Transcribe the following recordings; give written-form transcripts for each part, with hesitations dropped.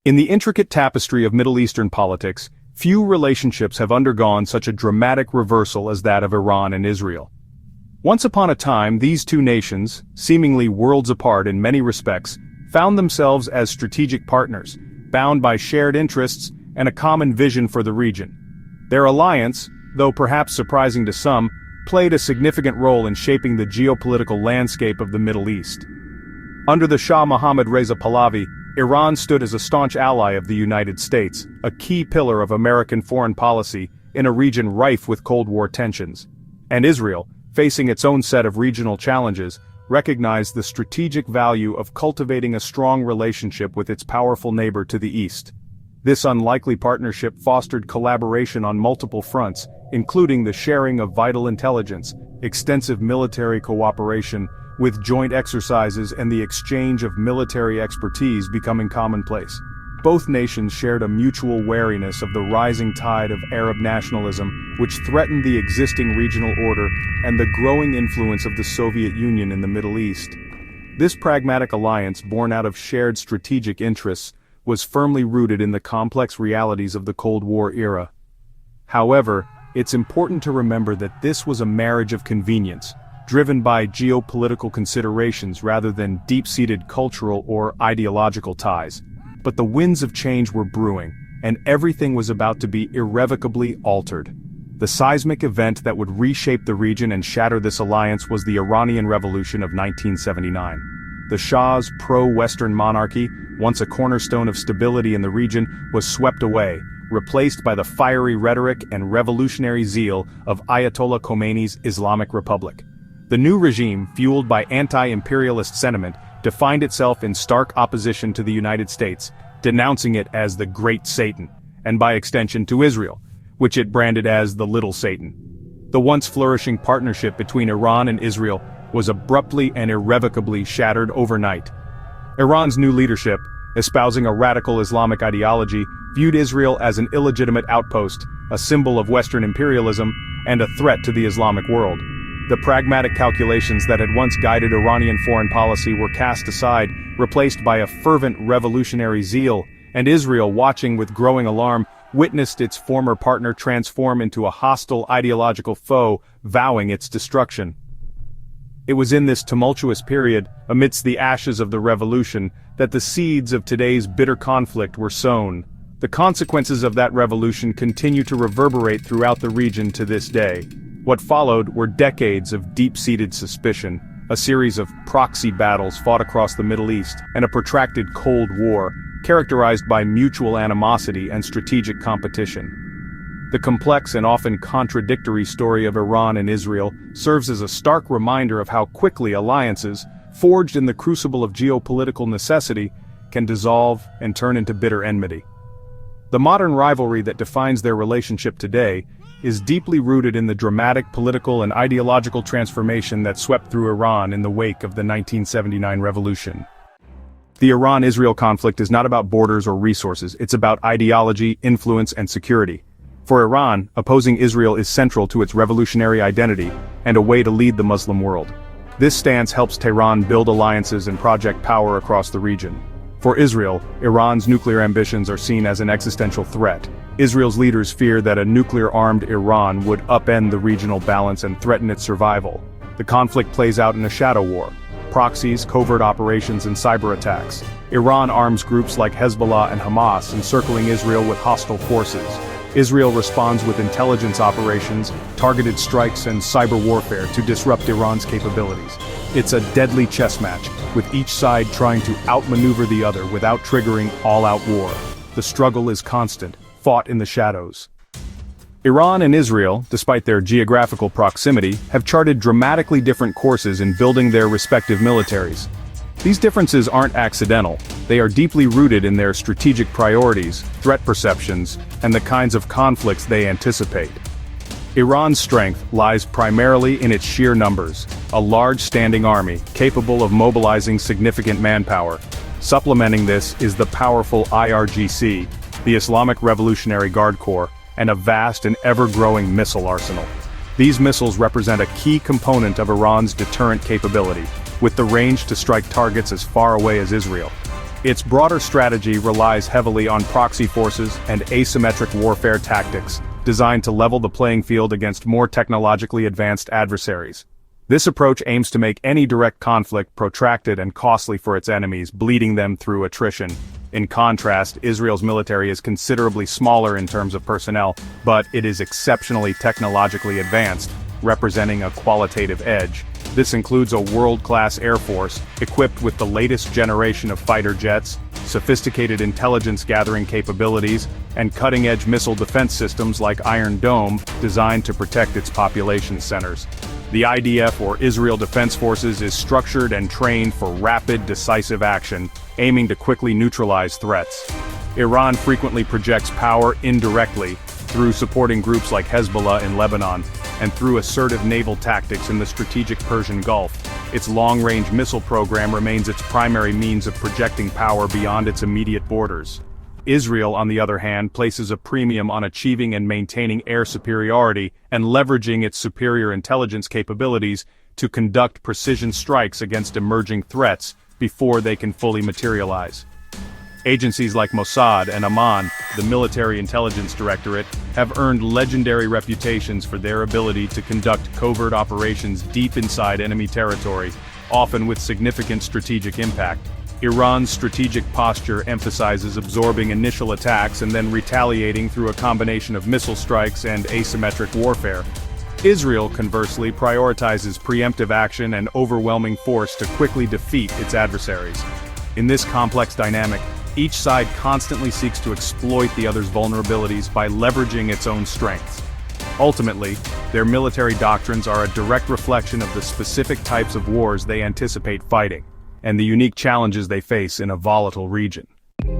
In the intricate tapestry of Middle Eastern politics, few relationships have undergone such a dramatic reversal as that of Iran and Israel. Once upon a time, these two nations, seemingly worlds apart in many respects, found themselves as strategic partners, bound by shared interests and a common vision for the region. Their alliance, though perhaps surprising to some, played a significant role in shaping the geopolitical landscape of the Middle East. Under the Shah Mohammad Reza Pahlavi, Iran stood as a staunch ally of the United States, a key pillar of American foreign policy in a region rife with Cold War tensions. And Israel, facing its own set of regional challenges, recognized the strategic value of cultivating a strong relationship with its powerful neighbor to the east. This unlikely partnership fostered collaboration on multiple fronts, including the sharing of vital intelligence, extensive military cooperation, with joint exercises and the exchange of military expertise becoming commonplace. Both nations shared a mutual wariness of the rising tide of Arab nationalism, which threatened the existing regional order and the growing influence of the Soviet Union in the Middle East. This pragmatic alliance, born out of shared strategic interests, was firmly rooted in the complex realities of the Cold War era. However, it's important to remember that this was a marriage of convenience, driven by geopolitical considerations rather than deep-seated cultural or ideological ties. But the winds of change were brewing, and everything was about to be irrevocably altered. The seismic event that would reshape the region and shatter this alliance was the Iranian Revolution of 1979. The Shah's pro-Western monarchy, once a cornerstone of stability in the region, was swept away, replaced by the fiery rhetoric and revolutionary zeal of Ayatollah Khomeini's Islamic Republic. The new regime, fueled by anti-imperialist sentiment, defined itself in stark opposition to the United States, denouncing it as the Great Satan, and by extension to Israel, which it branded as the Little Satan. The once flourishing partnership between Iran and Israel was abruptly and irrevocably shattered overnight. Iran's new leadership, espousing a radical Islamic ideology, viewed Israel as an illegitimate outpost, a symbol of Western imperialism, and a threat to the Islamic world. The pragmatic calculations that had once guided Iranian foreign policy were cast aside, replaced by a fervent revolutionary zeal, and Israel, watching with growing alarm, witnessed its former partner transform into a hostile ideological foe, vowing its destruction. It was in this tumultuous period, amidst the ashes of the revolution, that the seeds of today's bitter conflict were sown. The consequences of that revolution continue to reverberate throughout the region to this day. What followed were decades of deep-seated suspicion, a series of proxy battles fought across the Middle East, and a protracted Cold War, characterized by mutual animosity and strategic competition. The complex and often contradictory story of Iran and Israel serves as a stark reminder of how quickly alliances, forged in the crucible of geopolitical necessity, can dissolve and turn into bitter enmity. The modern rivalry that defines their relationship today is deeply rooted in the dramatic political and ideological transformation that swept through Iran in the wake of the 1979 revolution. The Iran-Israel conflict is not about borders or resources, it's about ideology, influence, and security. For Iran, opposing Israel is central to its revolutionary identity and a way to lead the Muslim world. This stance helps Tehran build alliances and project power across the region. For Israel, Iran's nuclear ambitions are seen as an existential threat. Israel's leaders fear that a nuclear-armed Iran would upend the regional balance and threaten its survival. The conflict plays out in a shadow war. Proxies, covert operations, and cyber attacks. Iran arms groups like Hezbollah and Hamas, encircling Israel with hostile forces. Israel responds with intelligence operations, targeted strikes, and cyber warfare to disrupt Iran's capabilities. It's a deadly chess match, with each side trying to outmaneuver the other without triggering all-out war. The struggle is constant, fought in the shadows. Iran and Israel, despite their geographical proximity, have charted dramatically different courses in building their respective militaries. These differences aren't accidental, they are deeply rooted in their strategic priorities, threat perceptions, and the kinds of conflicts they anticipate. Iran's strength lies primarily in its sheer numbers, a large standing army capable of mobilizing significant manpower. Supplementing this is the powerful IRGC, the Islamic Revolutionary Guard Corps, and a vast and ever-growing missile arsenal. These missiles represent a key component of Iran's deterrent capability, with the range to strike targets as far away as Israel. Its broader strategy relies heavily on proxy forces and asymmetric warfare tactics, designed to level the playing field against more technologically advanced adversaries. This approach aims to make any direct conflict protracted and costly for its enemies, bleeding them through attrition. In contrast, Israel's military is considerably smaller in terms of personnel, but it is exceptionally technologically advanced, representing a qualitative edge. This includes a world-class air force, equipped with the latest generation of fighter jets, sophisticated intelligence-gathering capabilities, and cutting-edge missile defense systems like Iron Dome, designed to protect its population centers. The IDF, or Israel Defense Forces, is structured and trained for rapid, decisive action, aiming to quickly neutralize threats. Iran frequently projects power indirectly, through supporting groups like Hezbollah in Lebanon, and through assertive naval tactics in the strategic Persian Gulf. Its long-range missile program remains its primary means of projecting power beyond its immediate borders. Israel, on the other hand, places a premium on achieving and maintaining air superiority and leveraging its superior intelligence capabilities to conduct precision strikes against emerging threats before they can fully materialize. Agencies like Mossad and Amman, the Military Intelligence Directorate, have earned legendary reputations for their ability to conduct covert operations deep inside enemy territory, often with significant strategic impact. Iran's strategic posture emphasizes absorbing initial attacks and then retaliating through a combination of missile strikes and asymmetric warfare. Israel, conversely, prioritizes preemptive action and overwhelming force to quickly defeat its adversaries. In this complex dynamic, each side constantly seeks to exploit the other's vulnerabilities by leveraging its own strengths. Ultimately, their military doctrines are a direct reflection of the specific types of wars they anticipate fighting, and the unique challenges they face in a volatile region.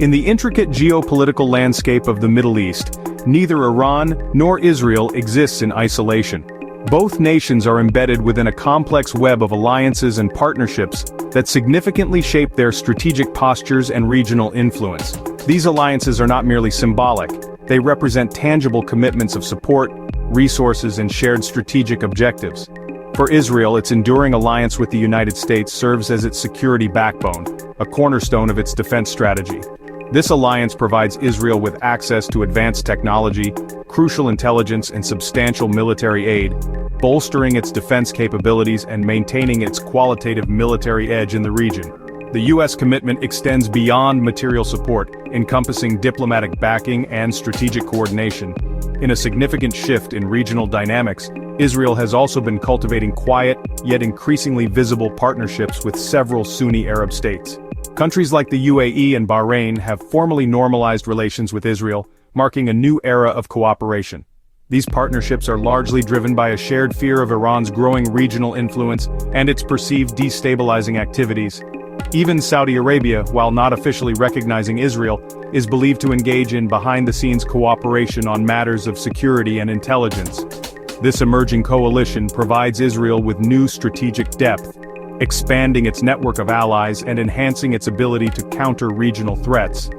In the intricate geopolitical landscape of the Middle East, neither Iran nor Israel exists in isolation. Both nations are embedded within a complex web of alliances and partnerships that significantly shape their strategic postures and regional influence. These alliances are not merely symbolic, they represent tangible commitments of support, resources, and shared strategic objectives. For Israel, its enduring alliance with the United States serves as its security backbone, a cornerstone of its defense strategy. This alliance provides Israel with access to advanced technology, crucial intelligence, and substantial military aid, bolstering its defense capabilities and maintaining its qualitative military edge in the region. The U.S. commitment extends beyond material support, encompassing diplomatic backing and strategic coordination. In a significant shift in regional dynamics, Israel has also been cultivating quiet, yet increasingly visible partnerships with several Sunni Arab states. Countries like the UAE and Bahrain have formally normalized relations with Israel, marking a new era of cooperation. These partnerships are largely driven by a shared fear of Iran's growing regional influence and its perceived destabilizing activities. Even Saudi Arabia, while not officially recognizing Israel, is believed to engage in behind-the-scenes cooperation on matters of security and intelligence. This emerging coalition provides Israel with new strategic depth, expanding its network of allies and enhancing its ability to counter regional threats.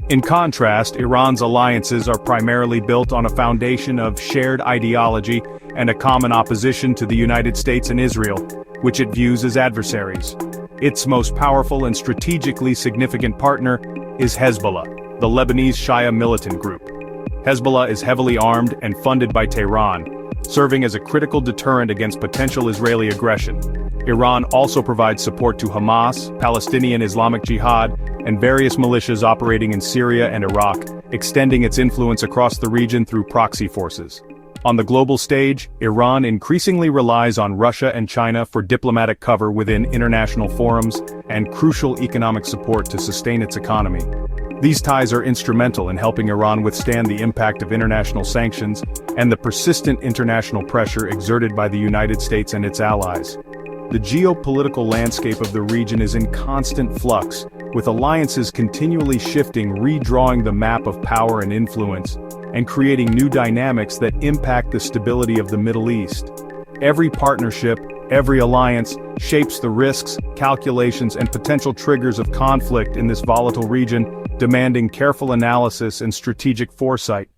In contrast, Iran's alliances are primarily built on a foundation of shared ideology and a common opposition to the United States and Israel, which it views as adversaries. Its most powerful and strategically significant partner is Hezbollah, the Lebanese Shia militant group. Hezbollah is heavily armed and funded by Tehran, serving as a critical deterrent against potential Israeli aggression. Iran also provides support to Hamas, Palestinian Islamic Jihad, and various militias operating in Syria and Iraq, extending its influence across the region through proxy forces. On the global stage, Iran increasingly relies on Russia and China for diplomatic cover within international forums and crucial economic support to sustain its economy. These ties are instrumental in helping Iran withstand the impact of international sanctions and the persistent international pressure exerted by the United States and its allies. The geopolitical landscape of the region is in constant flux, with alliances continually shifting, redrawing the map of power and influence, and creating new dynamics that impact the stability of the Middle East. Every partnership, every alliance, shapes the risks, calculations, and potential triggers of conflict in this volatile region, demanding careful analysis and strategic foresight.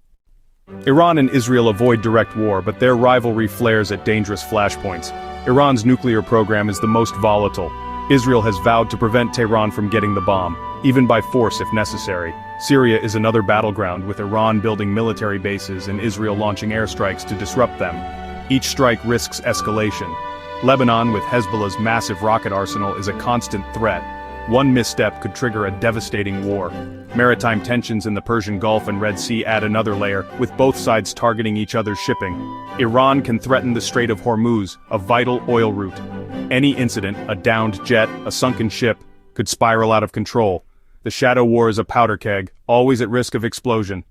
Iran and Israel avoid direct war, but their rivalry flares at dangerous flashpoints. Iran's nuclear program is the most volatile. Israel has vowed to prevent Tehran from getting the bomb, even by force if necessary. Syria is another battleground, with Iran building military bases and Israel launching airstrikes to disrupt them. Each strike risks escalation. Lebanon, with Hezbollah's massive rocket arsenal, is a constant threat. One misstep could trigger a devastating war. Maritime tensions in the Persian Gulf and Red Sea add another layer, with both sides targeting each other's shipping. Iran can threaten the Strait of Hormuz, a vital oil route. Any incident, a downed jet, a sunken ship, could spiral out of control. The shadow war is a powder keg, always at risk of explosion.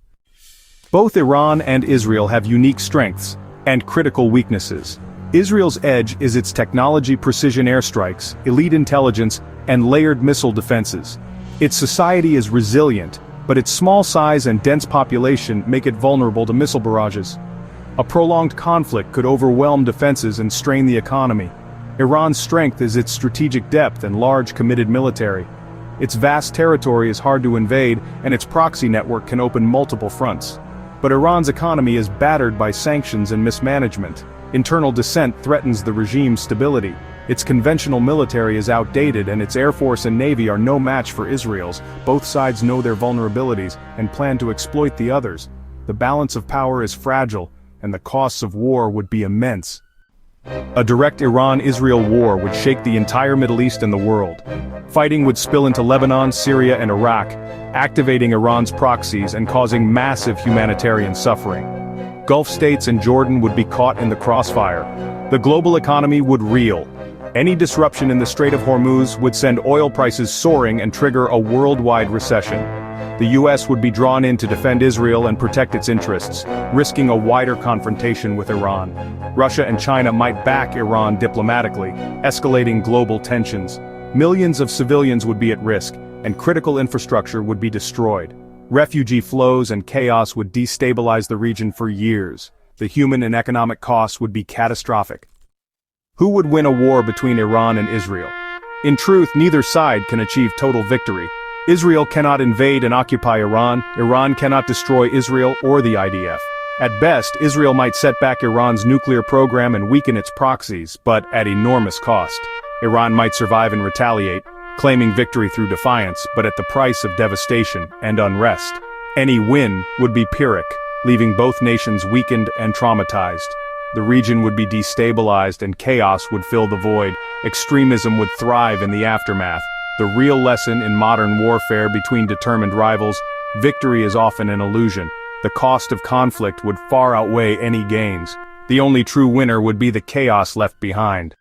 Both Iran and Israel have unique strengths and critical weaknesses. Israel's edge is its technology, precision airstrikes, elite intelligence, and layered missile defenses. Its society is resilient, but its small size and dense population make it vulnerable to missile barrages. A prolonged conflict could overwhelm defenses and strain the economy. Iran's strength is its strategic depth and large committed military. Its vast territory is hard to invade, and its proxy network can open multiple fronts. But Iran's economy is battered by sanctions and mismanagement. Internal dissent threatens the regime's stability. Its conventional military is outdated, and its air force and navy are no match for Israel's. Both sides know their vulnerabilities and plan to exploit the others. The balance of power is fragile, and the costs of war would be immense. A direct Iran-Israel war would shake the entire Middle East and the world. Fighting would spill into Lebanon, Syria, and Iraq, activating Iran's proxies and causing massive humanitarian suffering. Gulf states and Jordan would be caught in the crossfire. The global economy would reel. Any disruption in the Strait of Hormuz would send oil prices soaring and trigger a worldwide recession. The US would be drawn in to defend Israel and protect its interests, risking a wider confrontation with Iran. Russia and China might back Iran diplomatically, escalating global tensions. Millions of civilians would be at risk, and critical infrastructure would be destroyed. Refugee flows and chaos would destabilize the region for years. The human and economic costs would be catastrophic. Who would win a war between Iran and Israel? In truth, neither side can achieve total victory. Israel cannot invade and occupy Iran. Iran cannot destroy Israel or the IDF. At best, Israel might set back Iran's nuclear program and weaken its proxies, but at enormous cost. Iran might survive and retaliate, claiming victory through defiance, but at the price of devastation and unrest. Any win would be Pyrrhic, leaving both nations weakened and traumatized. The region would be destabilized and chaos would fill the void. Extremism would thrive in the aftermath. The real lesson in modern warfare between determined rivals: victory is often an illusion. The cost of conflict would far outweigh any gains. The only true winner would be the chaos left behind.